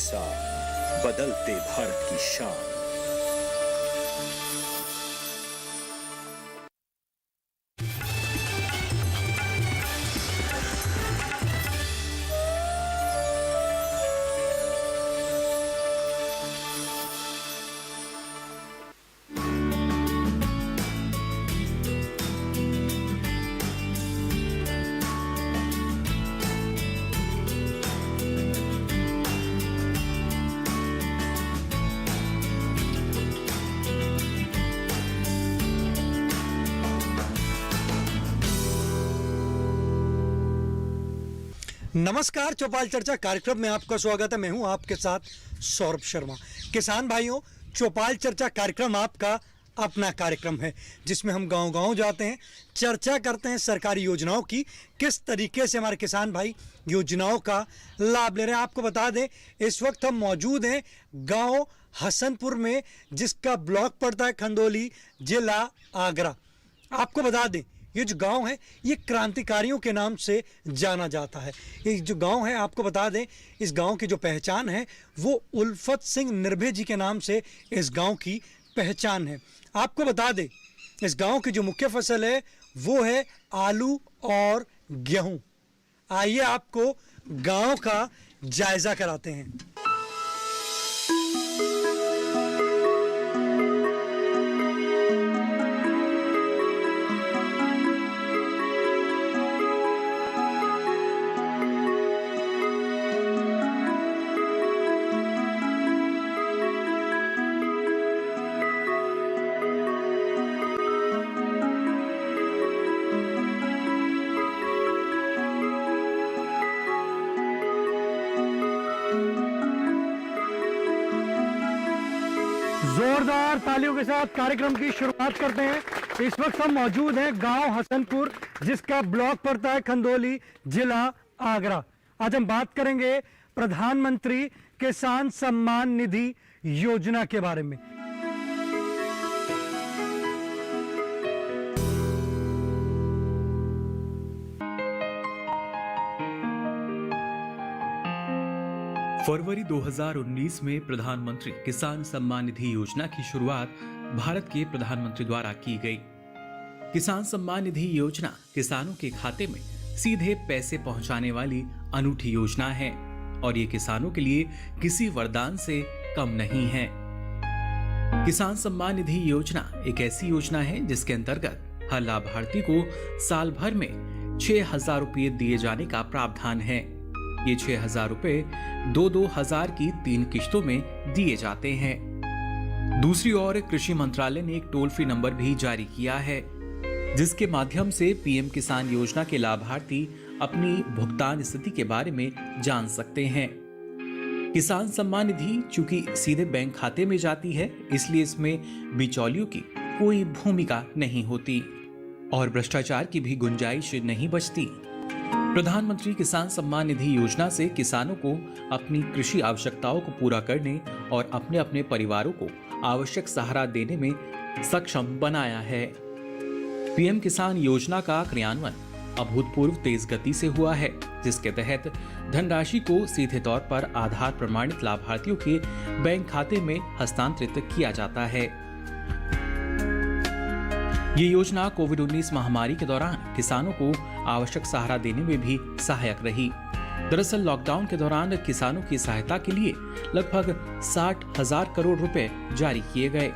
साथ बदलते भारत की शान। नमस्कार, चौपाल चर्चा कार्यक्रम में आपका स्वागत है। मैं हूं आपके साथ सौरभ शर्मा। किसान भाइयों, चौपाल चर्चा कार्यक्रम आपका अपना कार्यक्रम है जिसमें हम गांव-गांव जाते हैं, चर्चा करते हैं सरकारी योजनाओं की, किस तरीके से हमारे किसान भाई योजनाओं का लाभ ले रहे हैं। आपको बता दें, इस वक्त हम मौजूद हैं गांव हसनपुर में, जिसका ब्लॉक पड़ता है खंदौली, जिला आगरा। आपको बता दें, ये जो गांव है ये क्रांतिकारियों के नाम से जाना जाता है। ये जो गांव है, आपको बता दें, इस गांव की जो पहचान है वो उल्फत सिंह निर्भय जी के नाम से इस गांव की पहचान है। आपको बता दें, इस गांव की जो मुख्य फसल है वो है आलू और गेहूं। आइए आपको गांव का जायजा कराते हैं। जोरदार तालियों के साथ कार्यक्रम की शुरुआत करते हैं। इस वक्त हम मौजूद हैं गांव हसनपुर, जिसका ब्लॉक पड़ता है खंदौली, जिला आगरा। आज हम बात करेंगे प्रधानमंत्री किसान सम्मान निधि योजना के बारे में। फरवरी 2019 में प्रधानमंत्री किसान सम्मान निधि योजना की शुरुआत भारत के प्रधानमंत्री द्वारा की गई। किसान सम्मान निधि योजना किसानों के खाते में सीधे पैसे पहुंचाने वाली अनूठी योजना है और ये किसानों के लिए किसी वरदान से कम नहीं है। किसान सम्मान निधि योजना एक ऐसी योजना है जिसके अंतर्गत हर लाभार्थी को साल भर में 6,000 रुपये दिए जाने का प्रावधान है। ये 6,000 रुपए 2-2 हजार की 3 किश्तों में दिए जाते हैं। दूसरी ओर कृषि मंत्रालय ने एक टोल फ्री नंबर भी जारी किया है, जिसके माध्यम से पीएम किसान योजना के लाभार्थी अपनी भुगतान स्थिति के बारे में जान सकते हैं। किसान सम्मान निधि चूंकि सीधे बैंक खाते में जाती है, इसलिए इसमें बिचौलियों की कोई भूमिका नहीं होती और भ्रष्टाचार की भी गुंजाइश नहीं बचती। प्रधानमंत्री किसान सम्मान निधि योजना से किसानों को अपनी कृषि आवश्यकताओं को पूरा करने और अपने अपने परिवारों को आवश्यक सहारा देने में सक्षम बनाया है। पीएम किसान योजना का क्रियान्वयन अभूतपूर्व तेज गति से हुआ है, जिसके तहत धनराशि को सीधे तौर पर आधार प्रमाणित लाभार्थियों के बैंक खाते में हस्तांतरित किया जाता है। ये योजना कोविड-19 महामारी के दौरान किसानों को आवश्यक सहारा देने में भी सहायक रही। दरअसल लॉकडाउन के दौरान किसानों की सहायता के लिए लगभग 60,000 करोड़ रुपए जारी किए गए।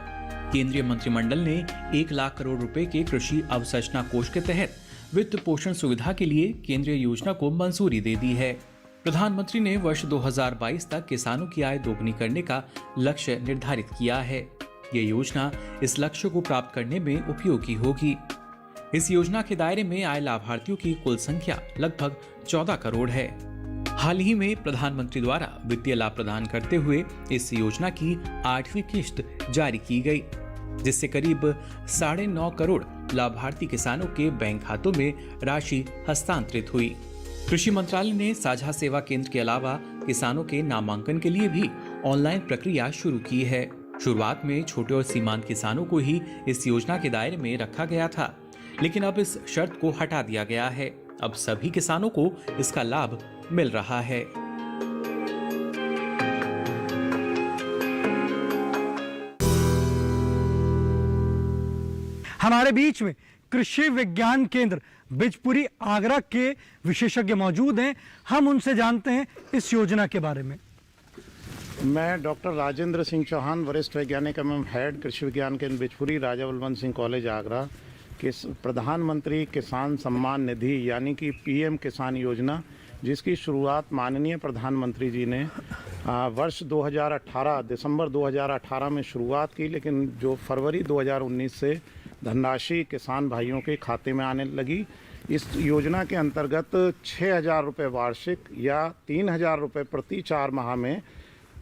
केंद्रीय मंत्रिमंडल ने 1 लाख करोड़ रुपए के कृषि अवसंरचना कोष के तहत वित्त पोषण सुविधा के लिए केंद्रीय योजना को मंजूरी दे दी है। प्रधानमंत्री ने वर्ष 2022 तक किसानों की आय दोगुनी करने का लक्ष्य निर्धारित किया है। ये योजना इस लक्ष्य को प्राप्त करने में उपयोगी होगी। इस योजना के दायरे में आए लाभार्थियों की कुल संख्या लगभग 14 करोड़ है। हाल ही में प्रधानमंत्री द्वारा वित्तीय लाभ प्रदान करते हुए इस योजना की 8वीं किश्त जारी की गई, जिससे करीब 9.5 करोड़ लाभार्थी किसानों के बैंक खातों में राशि हस्तांतरित हुई। कृषि मंत्रालय ने साझा सेवा केंद्र के अलावा किसानों के नामांकन के लिए भी ऑनलाइन प्रक्रिया शुरू की है। शुरुआत में छोटे और सीमांत किसानों को ही इस योजना के दायरे में रखा गया था, लेकिन अब इस शर्त को हटा दिया गया है। अब सभी किसानों को इसका लाभ मिल रहा है। हमारे बीच में कृषि विज्ञान केंद्र बिजपुरी आगरा के विशेषज्ञ मौजूद हैं। हम उनसे जानते हैं इस योजना के बारे में। मैं डॉक्टर राजेंद्र सिंह चौहान, वरिष्ठ वैज्ञानिक एवं हेड कृषि विज्ञान केंद्र बिजपुरी, राजा बलवंत सिंह कॉलेज आगरा के प्रधानमंत्री किसान सम्मान निधि यानी कि पीएम किसान योजना, जिसकी शुरुआत माननीय प्रधानमंत्री जी ने वर्ष 2018 दिसंबर 2018 में शुरुआत की, लेकिन जो फरवरी 2019 से धनराशि किसान भाइयों के खाते में आने लगी। इस योजना के अंतर्गत 6,000 रुपये वार्षिक या 3,000 रुपये प्रति 4 माह में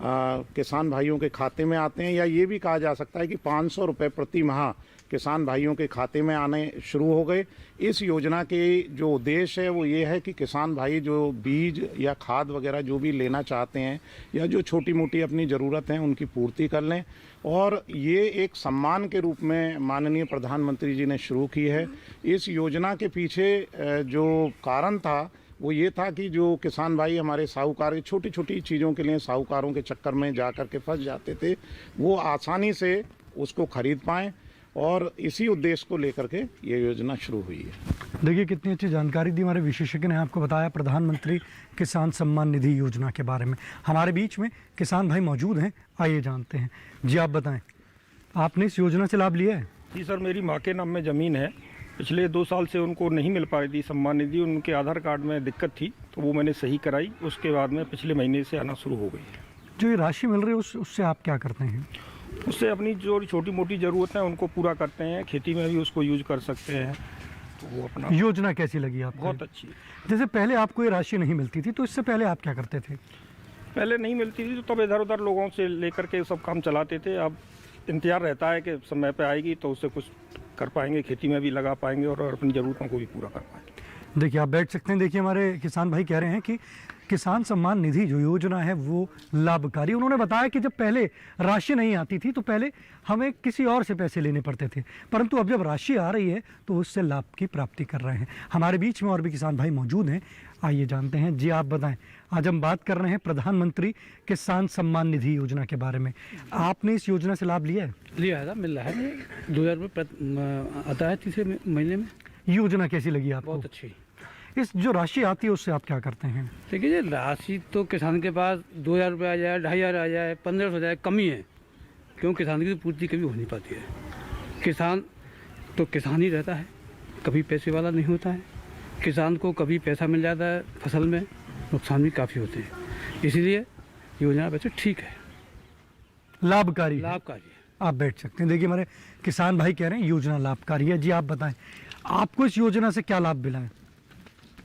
किसान भाइयों के खाते में आते हैं, या ये भी कहा जा सकता है कि 500 रुपये प्रति माह किसान भाइयों के खाते में आने शुरू हो गए। इस योजना के जो उद्देश्य है वो ये है कि किसान भाई जो बीज या खाद वगैरह जो भी लेना चाहते हैं या जो छोटी मोटी अपनी ज़रूरत है उनकी पूर्ति कर लें, और ये एक सम्मान के रूप में माननीय प्रधानमंत्री जी ने शुरू की है। इस योजना के पीछे जो कारण था वो ये था कि जो किसान भाई हमारे साहूकार, छोटी छोटी चीज़ों के लिए साहूकारों के चक्कर में जा कर के फंस जाते थे, वो आसानी से उसको खरीद पाएँ, और इसी उद्देश्य को लेकर के ये योजना शुरू हुई है। देखिए कितनी अच्छी जानकारी दी हमारे विशेषज्ञ ने, आपको बताया प्रधानमंत्री किसान सम्मान निधि योजना के बारे में। हमारे बीच में किसान भाई मौजूद हैं, आइए जानते हैं। जी आप बताएं, आपने इस योजना से लाभ लिया है? जी सर, मेरी माँ के नाम में ज़मीन है। पिछले 2 साल से उनको नहीं मिल पा रही थी सम्मान निधि, उनके आधार कार्ड में दिक्कत थी, तो वो मैंने सही कराई। उसके बाद में पिछले महीने से आना शुरू हो गई है। जो ये राशि मिल रही है उससे आप क्या करते हैं? उससे अपनी जो छोटी मोटी ज़रूरत है उनको पूरा करते हैं, खेती में भी उसको यूज कर सकते हैं। तो वो अपना योजना कैसी लगी आपको? बहुत अच्छी है। जैसे पहले आपको ये राशि नहीं मिलती थी, तो इससे पहले आप क्या करते थे? पहले नहीं मिलती थी तो तब इधर उधर लोगों से लेकर के सब काम चलाते थे। अब इंतजार रहता है कि समय पे आएगी तो उससे कुछ कर पाएंगे, खेती में भी लगा पाएंगे और अपनी ज़रूरतों को भी पूरा कर पाएंगे। देखिए आप बैठ सकते हैं। देखिए हमारे किसान भाई कह रहे हैं कि किसान सम्मान निधि जो योजना है वो लाभकारी। उन्होंने बताया कि जब पहले राशि नहीं आती थी तो पहले हमें किसी और से पैसे लेने पड़ते थे, परंतु अब जब राशि आ रही है तो उससे लाभ की प्राप्ति कर रहे हैं। हमारे बीच में और भी किसान भाई मौजूद हैं, आइए जानते हैं। जी आप बताएं, आज हम बात कर रहे हैं प्रधानमंत्री किसान सम्मान निधि योजना के बारे में। आपने इस योजना से लाभ लिया है? लिया है, मिल रहा है। 2,000 रुपये आता है तीसरे महीने में। योजना कैसी लगी आपको? बहुत अच्छी। इस जो राशि आती है उससे आप क्या करते हैं? देखिए राशि तो किसान के पास 2,000 रुपये आ जाए, 2,500 आ जाए, 1,500 आ जाए, कमी है, क्यों किसान की पूर्ति कभी हो नहीं पाती है। किसान तो किसान ही रहता है, कभी पैसे वाला नहीं होता है। किसान को कभी पैसा मिल जाता है, फसल में नुकसान भी काफ़ी होते हैं, इसीलिए योजना वैसे ठीक है, लाभकारी है। आप बैठ सकते हैं। देखिए हमारे किसान भाई कह रहे हैं योजना लाभकारी है। जी आप बताएं, आपको इस योजना से क्या लाभ मिला है?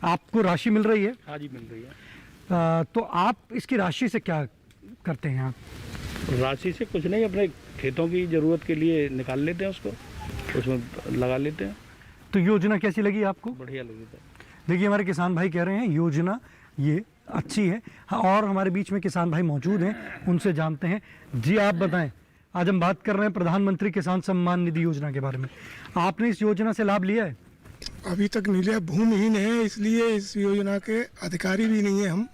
आपको राशि मिल रही है? हाँ जी, मिल रही है। तो आप इसकी राशि से क्या करते हैं? आप राशि से कुछ नहीं, अपने खेतों की ज़रूरत के लिए निकाल लेते हैं, उसको उसमें लगा लेते हैं। तो योजना कैसी लगी आपको? बढ़िया लगी था। देखिए हमारे किसान भाई कह रहे हैं योजना ये अच्छी है। हाँ, और हमारे बीच में किसान भाई मौजूद हैं, उनसे जानते हैं। जी आप बताएं, आज हम बात कर रहे हैं प्रधानमंत्री किसान सम्मान निधि योजना के बारे में। आपने इस योजना से लाभ लिया है? अभी तक नहीं लिया, भूमिहीन है, इसलिए इस योजना के अधिकारी भी नहीं है हम।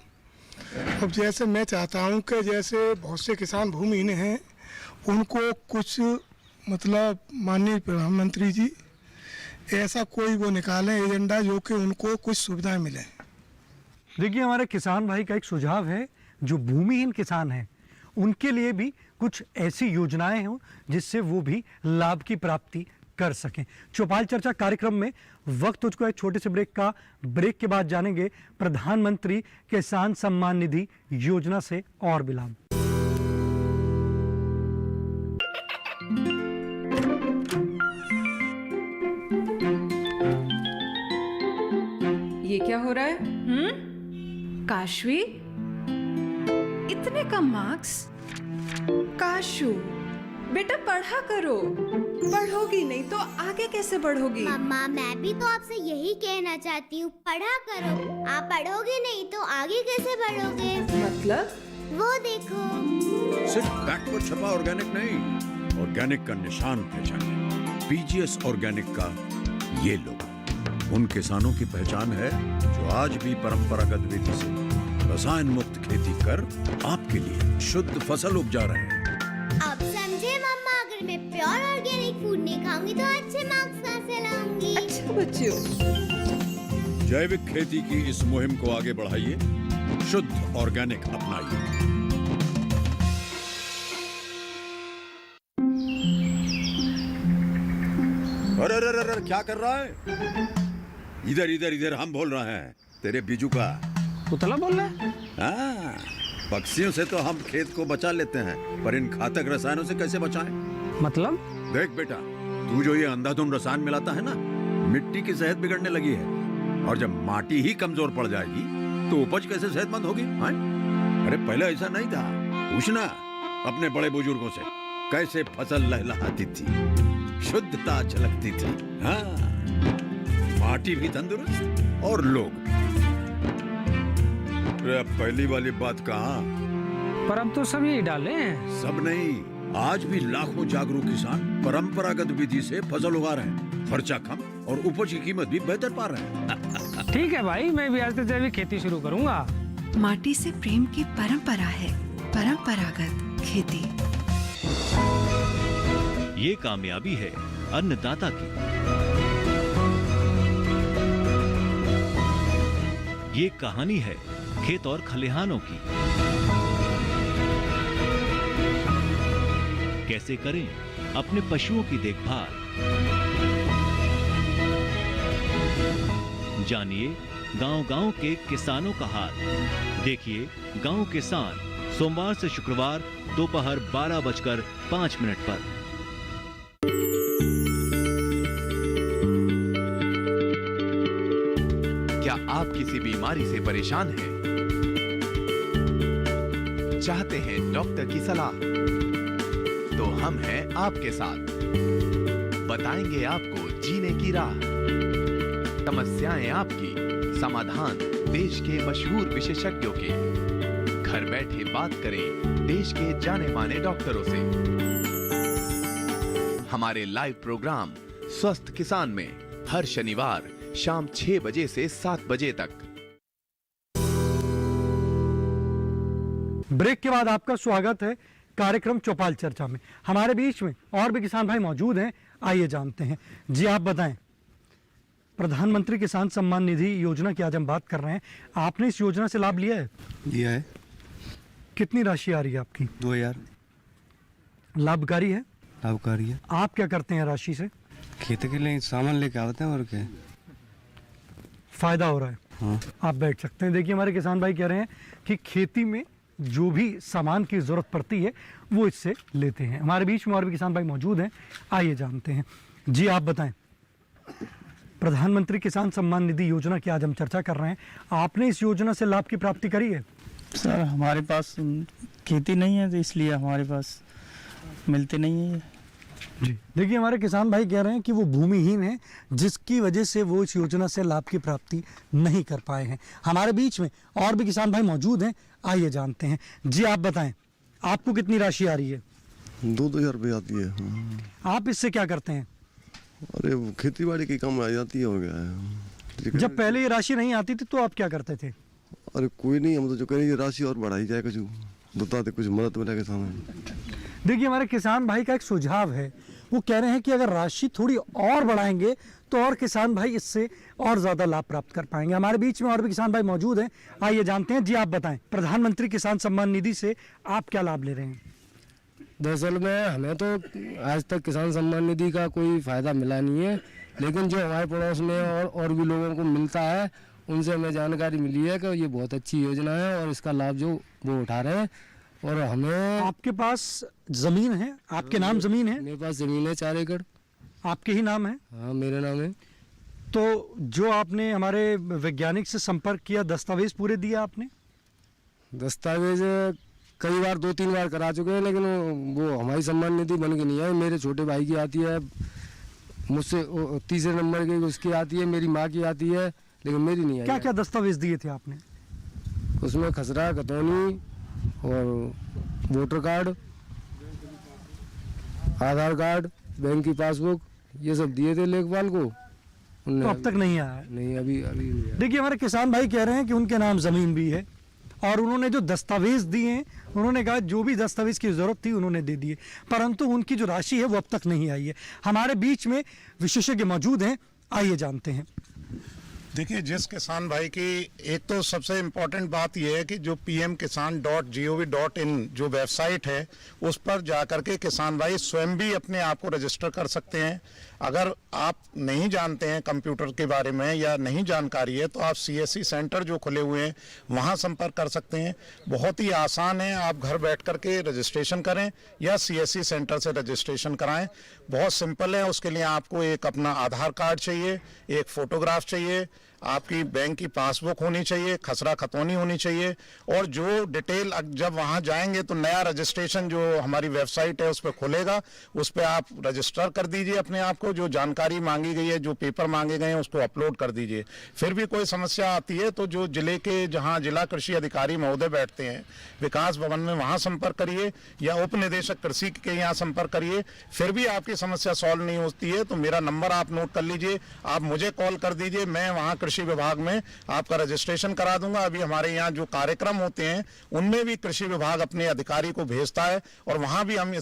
अब जैसे मैं चाहता हूं कि जैसे बहुत से किसान भूमिहीन हैं उनको कुछ मतलब माननीय प्रधानमंत्री जी ऐसा कोई वो निकालें एजेंडा जो कि उनको कुछ सुविधाएं मिलें। देखिए हमारे किसान भाई का एक सुझाव है, जो भूमिहीन किसान हैं उनके लिए भी कुछ ऐसी योजनाएं हों जिससे वो भी लाभ की प्राप्ति कर सकें। चौपाल चर्चा कार्यक्रम में वक्त तुझको एक छोटे से ब्रेक के बाद जानेंगे प्रधानमंत्री किसान सम्मान निधि योजना से और भी लाभ। ये क्या हो रहा है? काशवी, इतने कम मार्क्स? काशू बेटा पढ़ा करो, पढ़ोगी नहीं तो आगे कैसे बढ़ोगी? मम्मा मैं भी तो आपसे यही कहना चाहती हूँ, पढ़ा करो। आप पढ़ोगे नहीं तो आगे कैसे बढ़ोगे? मतलब? वो देखो, सिर्फ बैक पर छपा ऑर्गेनिक नहीं, ऑर्गेनिक का निशान पहचाने। पीजीएस ऑर्गेनिक का ये लोगो उन किसानों की पहचान है जो आज भी परंपरागत विधि से रसायन मुक्त खेती कर आपके लिए शुद्ध फसल उपजा रहे हैं। अब समझे मम्मा, अगर मैं प्योर ऑर्गेनिक फूड नहीं खाऊंगी तो अच्छे मार्क्स कहाँ से लाऊंगी? अच्छा बच्चों, जैविक खेती की इस मुहिम को आगे बढ़ाइए, शुद्ध ऑर्गेनिक अपनाइए। अरे अरे अरे अरे, क्या कर रहा है? इधर इधर इधर, हम बोल रहे हैं तेरे बीजू का। पुतला बोल रहा है? हाँ, पक्षियों से तो हम खेत को बचा लेते हैं, पर इन घातक रसायनों से कैसे बचाएं? मतलब? देख बेटा, तू जो ये अंधाधुंध रसायन मिलाता है ना, मिट्टी की सेहत बिगड़ने लगी है। और जब माटी ही कमजोर पड़ जाएगी तो उपज कैसे सेहतमंद होगी? हाँ? अरे पहले ऐसा नहीं था। पूछना अपने बड़े बुजुर्गों से, कैसे फसल लहलहाती थी, शुद्धता झलकती थी। हाँ, माटी भी तंदुरुस्त और लोग। अरे पहली वाली बात कहाँ? पर अब तो सब यही डाले हैं। सब नहीं, आज भी लाखों जागरूक किसान परंपरागत विधि से फसल उगा रहे हैं। खर्चा कम और उपज की कीमत भी बेहतर पा रहे हैं। ठीक है भाई, मैं भी आज से जैविक खेती शुरू करूंगा। माटी से प्रेम की परंपरा है, परंपरागत खेती। ये कामयाबी है अन्नदाता की। ये कहानी है खेत और खलिहानों की। कैसे करें अपने पशुओं की देखभाल, जानिए गांव-गांव के किसानों का हाल। देखिए गांव किसान, सोमवार से शुक्रवार दोपहर 12:05 पर। क्या आप किसी बीमारी से परेशान हैं? चाहते हैं डॉक्टर की सलाह? तो हम हैं आपके साथ, बताएंगे आपको जीने की राह। समस्याएं आपकी, समाधान देश के मशहूर विशेषज्ञों के। घर बैठे बात करें देश के जाने माने डॉक्टरों से। हमारे लाइव प्रोग्राम स्वस्थ किसान में हर शनिवार शाम 6 बजे से 7 बजे तक। ब्रेक के बाद आपका स्वागत है कार्यक्रम चौपाल चर्चा में। हमारे बीच में और भी किसान भाई मौजूद हैं, आइए जानते हैं। जी आप बताएं, प्रधानमंत्री किसान सम्मान निधि योजना की आज हम बात कर रहे हैं। आपने इस योजना से लाभ लिया है? लिया है। कितनी राशि आ रही है आपकी? 2000। लाभकारी है? लाभकारी है। आप क्या करते हैं राशि से? खेती के लिए सामान लेके आते हैं और क्या, फायदा हो रहा है। हाँ। आप बैठ सकते हैं। देखिए हमारे किसान भाई कह रहे हैं कि खेती में जो भी सामान की ज़रूरत पड़ती है वो इससे लेते हैं। हमारे बीच में और भी किसान भाई मौजूद हैं, आइए जानते हैं। जी आप बताएं, प्रधानमंत्री किसान सम्मान निधि योजना की आज हम चर्चा कर रहे हैं। आपने इस योजना से लाभ की प्राप्ति करी है? सर हमारे पास खेती नहीं है तो इसलिए हमारे पास मिलते नहीं है। जी देखिए हमारे किसान भाई कह रहे हैं कि वो भूमिहीन है, जिसकी वजह से वो इस योजना से लाभ की प्राप्ति नहीं कर पाए हैं। हमारे बीच में और भी किसान भाई मौजूद हैं, आइए जानते हैं। जी आप बताएं, आपको कितनी राशि आ रही है? 2,000 रुपये आती है। आप इससे क्या करते हैं? अरे खेती बाड़ी की काम आ जाती है, हो गया है। जब पहले ये राशि नहीं आती थी तो आप क्या करते थे? अरे कोई नहीं, हम तो जो कह रहे हैं ये राशि और बढ़ाई जाए, कुछ बताते, कुछ मदद मिला किसानों। देखिए हमारे किसान भाई का एक सुझाव है, वो कह रहे हैं कि अगर राशि थोड़ी और बढ़ाएंगे तो और किसान भाई इससे और ज़्यादा लाभ प्राप्त कर पाएंगे। हमारे बीच में और भी किसान भाई मौजूद हैं, आइए जानते हैं। जी आप बताएं, प्रधानमंत्री किसान सम्मान निधि से आप क्या लाभ ले रहे हैं? दरअसल में हमें तो आज तक किसान सम्मान निधि का कोई फ़ायदा मिला नहीं है, लेकिन जो हमारे पड़ोस में और भी लोगों को मिलता है उनसे हमें जानकारी मिली है कि ये बहुत अच्छी योजना है और इसका लाभ जो वो उठा रहे हैं। और हमें, आपके पास ज़मीन है? आपके नाम ज़मीन है? मेरे पास ज़मीन है 4 एकड़। आपके ही नाम है? हाँ मेरे नाम है। तो जो आपने हमारे वैज्ञानिक से संपर्क किया, दस्तावेज पूरे दिए आपने? दस्तावेज कई बार 2-3 बार करा चुके हैं, लेकिन वो हमारी सम्मान निधि बन के नहीं आई। मेरे छोटे भाई की आती है, मुझसे तीसरे नंबर की उसकी आती है, मेरी माँ की आती है, लेकिन मेरी नहीं आई। क्या क्या दस्तावेज दिए थे आपने? उसमें खसरा, खतौनी और वोटर कार्ड, आधार कार्ड, बैंक की पासबुक, ये सब दिए थे लेखपाल को। तो अब तक नहीं आया? नहीं, अभी नहीं आया। देखिए हमारे किसान भाई कह रहे हैं कि उनके नाम ज़मीन भी है और उन्होंने जो दस्तावेज दिए हैं, उन्होंने कहा जो भी दस्तावेज की ज़रूरत थी उन्होंने दे दिए, परंतु उनकी जो राशि है वो अब तक नहीं आई है। हमारे बीच में विशेषज्ञ मौजूद हैं, आइए जानते हैं। देखिए, जिस किसान भाई की एक तो सबसे इम्पोर्टेंट बात यह है कि जो pmkisan.gov.in जो वेबसाइट है उस पर जाकर के किसान भाई स्वयं भी अपने आप को रजिस्टर कर सकते हैं। अगर आप नहीं जानते हैं कंप्यूटर के बारे में या नहीं जानकारी है तो आप CSC सेंटर जो खुले हुए हैं वहां संपर्क कर सकते हैं। बहुत ही आसान है, आप घर बैठ कर के रजिस्ट्रेशन करें या CSC सेंटर से रजिस्ट्रेशन कराएं। बहुत सिंपल है। उसके लिए आपको एक अपना आधार कार्ड चाहिए, एक फोटोग्राफ चाहिए, आपकी बैंक की पासबुक होनी चाहिए, खसरा खतौनी होनी चाहिए, और जो डिटेल जब वहां जाएंगे तो नया रजिस्ट्रेशन जो हमारी वेबसाइट है उस पर खुलेगा, उस पर आप रजिस्टर कर दीजिए अपने आप को। जो जानकारी मांगी गई है, जो पेपर मांगे गए हैं उसको अपलोड कर दीजिए। फिर भी कोई समस्या आती है तो जो जिले के जहां जिला कृषि अधिकारी महोदय बैठते हैं विकास भवन में, वहां संपर्क करिए या उप निदेशक कृषि के यहाँ संपर्क करिए। फिर भी आपकी समस्या सॉल्व नहीं होती है तो मेरा नंबर आप नोट कर लीजिए, आप मुझे कॉल कर दीजिए, मैं वहाँ कृषि विभाग में आपका रजिस्ट्रेशन करा दूंगा। अभी हमारे यहाँ जो कार्यक्रम होते हैं उनमें भी कृषि विभाग अपने अधिकारी को भेजता है और वहां भी हम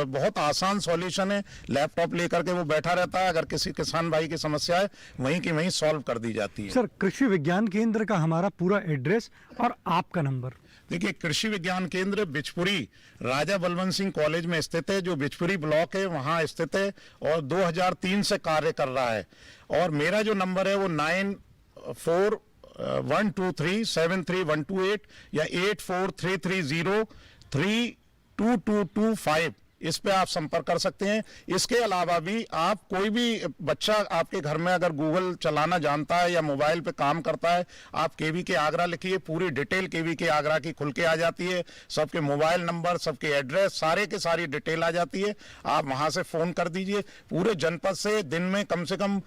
बहुत आसान सॉल्यूशन है, लैपटॉप लेकर के वो बैठा रहता है, अगर किसी किसान भाई की समस्या है वहीं की वहीं सॉल्व कर दी जाती है। सर, कृषि विज्ञान केंद्र का हमारा पूरा एड्रेस और आपका नंबर। देखिए, कृषि विज्ञान केंद्र बिचपुरी राजा बलवंत सिंह कॉलेज में स्थित है, जो बिचपुरी ब्लॉक है वहां स्थित है और 2003 से कार्य कर रहा है। और मेरा जो नंबर है वो 9412373128 या 8433032225, इस पे आप संपर्क कर सकते हैं। इसके अलावा भी आप कोई भी बच्चा आपके घर में अगर गूगल चलाना जानता है या मोबाइल पे काम करता है, आप KVK आगरा लिखिए, पूरी डिटेल KVK आगरा की खुल के आ जाती है, सबके मोबाइल नंबर, सबके एड्रेस, सारे के सारी डिटेल आ जाती है। आप वहां से फोन कर दीजिए। पूरे जनपद से दिन में कम से कम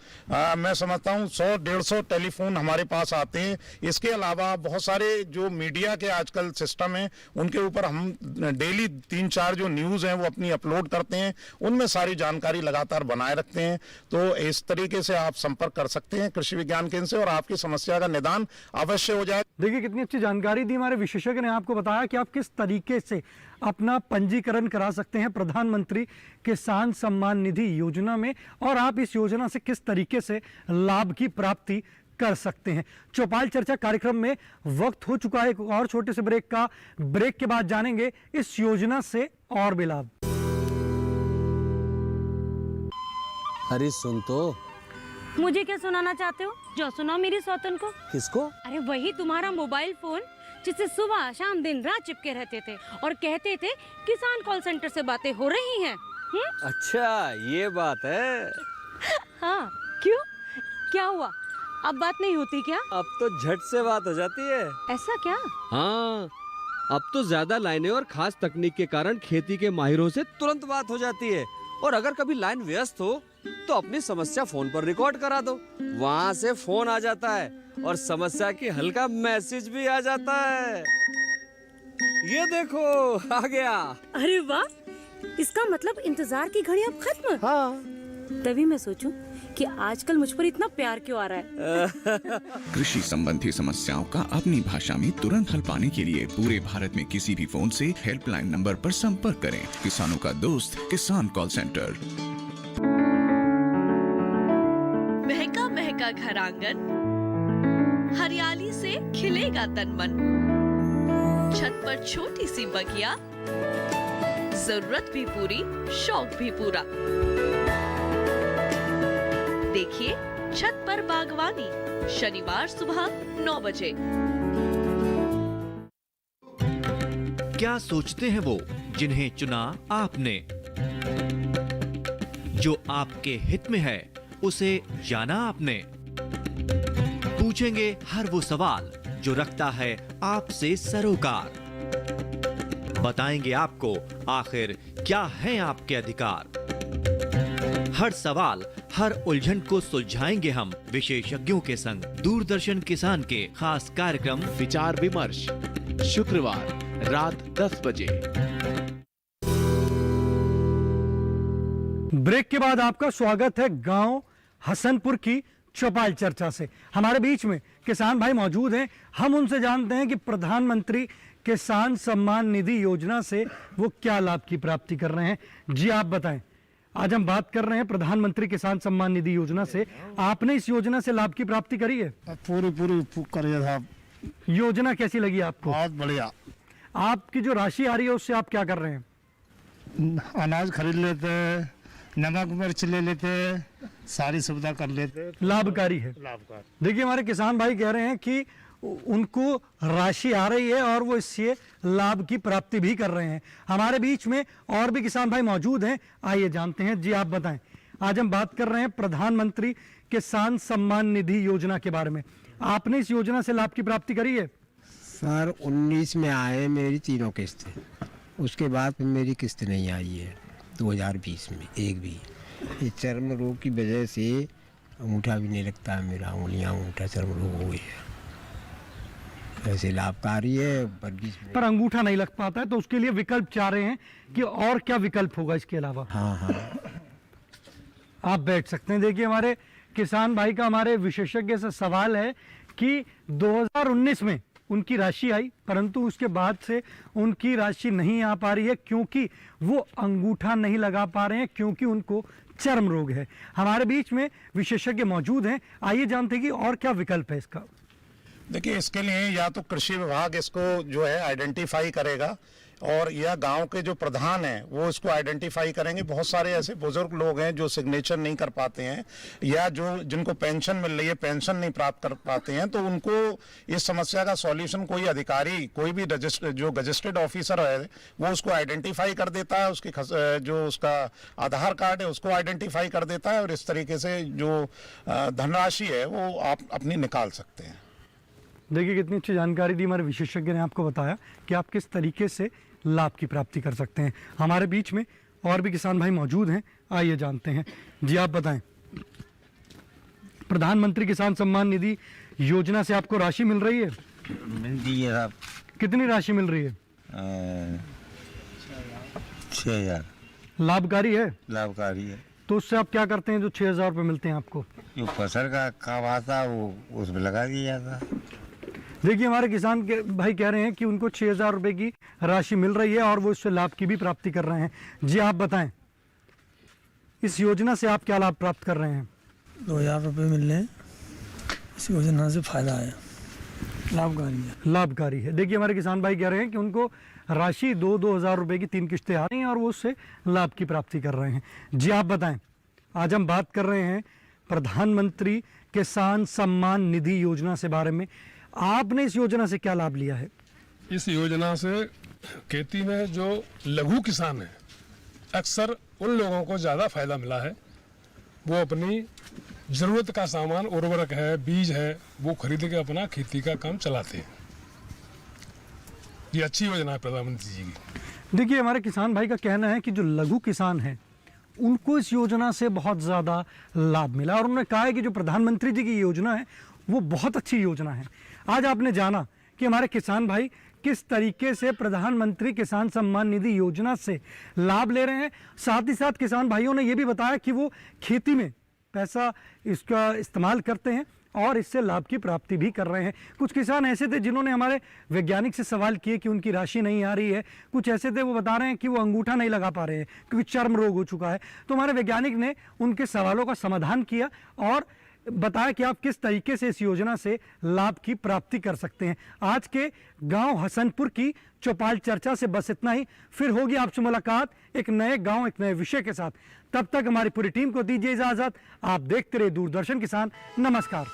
मैं समझता हूँ 100-150 टेलीफोन हमारे पास आते हैं। इसके अलावा बहुत सारे जो मीडिया के आजकल सिस्टम है उनके ऊपर हम डेली 3-4 जो न्यूज है वो अपलोड करते हैं, उनमें सारी जानकारी लगातार बनाए रखते हैं। तो इस तरीके से आप संपर्क कर सकते हैं कृषि विज्ञान केंद्र से और आपकी समस्या का निदान अवश्य हो जाए। देखिए, कितनी अच्छी जानकारी दी हमारे विशेषज्ञ ने, आपको बताया कि आप किस तरीके से अपना पंजीकरण करा सकते हैं प्रधानमंत्री किसान सम्मान निधि योजना में और आप इस योजना से किस तरीके से लाभ की प्राप्ति कर सकते हैं। चौपाल चर्चा कार्यक्रम में वक्त हो चुका है एक और छोटे से ब्रेक का। ब्रेक के बाद जानेंगे इस योजना से और भी लाभ। अरे सुन तो। मुझे क्या सुनाना चाहते हो? जो सुनाओ मेरी सौतन को। किसको? अरे वही तुम्हारा मोबाइल फोन जिससे सुबह शाम दिन रात चिपके रहते थे और कहते थे किसान कॉल सेंटर से बातें हो रही हैं। अच्छा, ये बात है। हाँ, क्यों? क्या हुआ? अब बात नहीं होती क्या? अब तो झट से बात हो जाती है। ऐसा क्या? हाँ, अब तो ज्यादा लाइनें और खास तकनीक के कारण खेती के माहिरों से तुरंत बात हो जाती है। और अगर कभी लाइन व्यस्त हो तो अपनी समस्या फोन पर रिकॉर्ड करा दो, वहाँ से फोन आ जाता है और समस्या की हल का मैसेज भी आ जाता है। ये देखो, आ गया। अरे वाह, इसका मतलब इंतजार की घड़ी अब खत्म। हाँ। तभी मैं सोचूं कि आजकल मुझ पर इतना प्यार क्यों आ रहा है। कृषि संबंधी समस्याओं का अपनी भाषा में तुरंत हल पाने के लिए पूरे भारत में किसी भी फोन से हेल्पलाइन नंबर पर संपर्क करें। किसानों का दोस्त किसान कॉल सेंटर। महका महका घर आंगन, हरियाली से खिलेगा तन मन, छत पर छोटी सी बगिया, जरूरत भी पूरी शौक भी पूरा। देखिए छत पर बागवानी, शनिवार सुबह 9 बजे। क्या सोचते हैं वो जिन्हें चुना आपने? जो आपके हित में है उसे जाना आपने। पूछेंगे हर वो सवाल जो रखता है आपसे सरोकार। बताएंगे आपको आखिर क्या है आपके अधिकार। हर सवाल, हर उलझन को सुलझाएंगे हम विशेषज्ञों के संग। दूरदर्शन किसान के खास कार्यक्रम विचार विमर्श, शुक्रवार रात 10 बजे। ब्रेक के बाद आपका स्वागत है गांव हसनपुर की चौपाल चर्चा से। हमारे बीच में किसान भाई मौजूद हैं, हम उनसे जानते हैं कि प्रधानमंत्री किसान सम्मान निधि योजना से वो क्या लाभ की प्राप्ति कर रहे हैं। जी आप बताएं। आज हम बात कर रहे हैं प्रधानमंत्री किसान सम्मान निधि योजना से। आपने इस योजना से लाभ की प्राप्ति करी है? पूरी करिए साहब। योजना कैसी लगी आपको? बहुत बढ़िया। आपकी जो राशि आ रही है उससे आप क्या कर रहे हैं? अनाज खरीद लेते हैं, नमक मिर्च ले लेते हैं, सारी सुविधा कर लेते हैं। लाभकारी है। लाभकारी। देखिए हमारे किसान भाई कह रहे हैं कि उनको राशि आ रही है और वो इससे लाभ की प्राप्ति भी कर रहे हैं। हमारे बीच में और भी किसान भाई मौजूद हैं, आइए जानते हैं। जी आप बताएं। आज हम बात कर रहे हैं प्रधानमंत्री किसान सम्मान निधि योजना के बारे में। आपने इस योजना से लाभ की प्राप्ति करी है? सर 19 में आए मेरी तीनों किस्त, उसके बाद फिर मेरी किस्त नहीं आई है 2020 में एक भी। इस चर्म रोग की वजह से अंगूठा भी नहीं लगता है मेरा, उंगलियां अंगूठा चर्म रोग हो गया। ऐसे लाभकारी है पर अंगूठा नहीं लग पाता है, तो उसके लिए विकल्प चाह रहे हैं कि और क्या विकल्प होगा इसके अलावा? हाँ। आप बैठ सकते हैं। देखिए हमारे किसान भाई का हमारे विशेषज्ञ से सवाल है कि 2019 में उनकी राशि आई, परंतु उसके बाद से उनकी राशि नहीं आ पा रही है क्योंकि वो अंगूठा नहीं लगा पा रहे हैं, क्योंकि उनको चर्म रोग है। हमारे बीच में विशेषज्ञ मौजूद हैं, आइए जानते हैं कि और क्या विकल्प है इसका। देखिए, इसके लिए या तो कृषि विभाग इसको जो है आइडेंटिफाई करेगा, और या गांव के जो प्रधान हैं वो इसको आइडेंटिफाई करेंगे। बहुत सारे ऐसे बुजुर्ग लोग हैं जो सिग्नेचर नहीं कर पाते हैं, या जो जिनको पेंशन मिल रही है पेंशन नहीं प्राप्त कर पाते हैं, तो उनको इस समस्या का सॉल्यूशन कोई अधिकारी, कोई भी जो रजिस्टर्ड ऑफिसर है वो उसको आइडेंटिफाई कर देता है, उसकी जो उसका आधार कार्ड है उसको आइडेंटिफाई कर देता है, और इस तरीके से जो धनराशि है वो आप अपनी निकाल सकते हैं। देखिए कितनी अच्छी जानकारी दी हमारे विशेषज्ञ ने, आपको बताया कि आप किस तरीके से लाभ की प्राप्ति कर सकते हैं। हमारे बीच में और भी किसान भाई मौजूद हैं, आइए जानते हैं। जी आप बताएं। प्रधानमंत्री किसान सम्मान निधि योजना से आपको राशि मिल रही है? मिलती है साहब। कितनी राशि मिल रही है? 6000। लाभकारी है? लाभकारी है। तो उससे आप क्या करते हैं जो 6000 रुपये मिलते हैं आपको? जो फसल का काम आता वो उसमें लगा दिया जाता। देखिए हमारे किसान के भाई कह रहे हैं कि उनको 6000 रुपये की राशि मिल रही है और वो इससे लाभ की भी प्राप्ति कर रहे हैं। जी आप बताएं, इस योजना से आप क्या लाभ प्राप्त कर रहे हैं? 2000 रुपये मिल रहे हैं, इस योजना से फायदा है, लाभकारी है। लाभकारी है। देखिए हमारे किसान भाई कह रहे हैं कि उनको राशि 2-2000 रुपये की 3 किस्तें आ रही हैं और वो उससे लाभ की प्राप्ति कर रहे हैं। जी आप बताएं। आज हम बात कर रहे हैं प्रधानमंत्री किसान सम्मान निधि योजना से बारे में। आपने इस योजना से क्या लाभ लिया है? इस योजना से खेती में जो लघु किसान है, अक्सर उन लोगों को ज़्यादा फायदा मिला है। वो अपनी ज़रूरत का सामान, उर्वरक है, बीज है, वो खरीद के अपना खेती का काम चलाते हैं। ये अच्छी योजना है प्रधानमंत्री जी की। देखिए हमारे किसान भाई का कहना है कि जो लघु किसान हैं उनको इस योजना से बहुत ज़्यादा लाभ मिला, और उन्होंने कहा है कि जो प्रधानमंत्री जी की योजना है वो बहुत अच्छी योजना है। आज आपने जाना कि हमारे किसान भाई किस तरीके से प्रधानमंत्री किसान सम्मान निधि योजना से लाभ ले रहे हैं। साथ ही साथ किसान भाइयों ने ये भी बताया कि वो खेती में पैसा इसका इस्तेमाल करते हैं और इससे लाभ की प्राप्ति भी कर रहे हैं। कुछ किसान ऐसे थे जिन्होंने हमारे वैज्ञानिक से सवाल किए कि उनकी राशि नहीं आ रही है। कुछ ऐसे थे वो बता रहे हैं कि वो अंगूठा नहीं लगा पा रहे हैं क्योंकि चर्म रोग हो चुका है। तो हमारे वैज्ञानिक ने उनके सवालों का समाधान किया और बताया कि आप किस तरीके से इस योजना से लाभ की प्राप्ति कर सकते हैं। आज के गांव हसनपुर की चौपाल चर्चा से बस इतना ही। फिर होगी आपसे मुलाकात एक नए गांव, एक नए विषय के साथ। तब तक हमारी पूरी टीम को दीजिए इजाजत। आप देखते रहिए दूरदर्शन किसान। नमस्कार।